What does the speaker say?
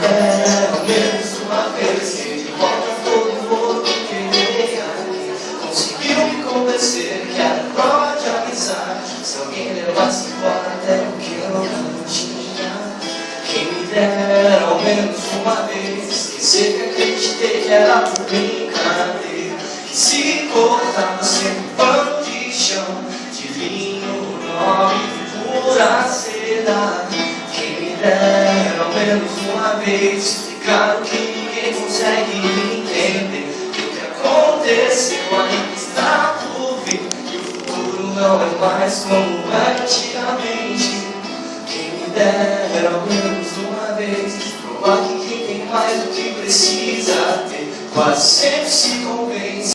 dera ao menos uma vez que de volta todo mundo queria. Conseguiu me convencer que era prova de amizade. Se alguém levasse embora até o que eu não tinha. Quem me dera ao menos uma vez esquecer que acreditei que era por brincadeira. Que se cortava sempre um pano de chão de linho nobre e pura seda. Quem me dera ao menos uma vez explicar o que ninguém consegue entender. Que o que aconteceu ainda está por vir e o futuro não é mais como antigamente. Quem me dera ao menos uma vez provar que quem tem mais do que precisa ter quase sempre se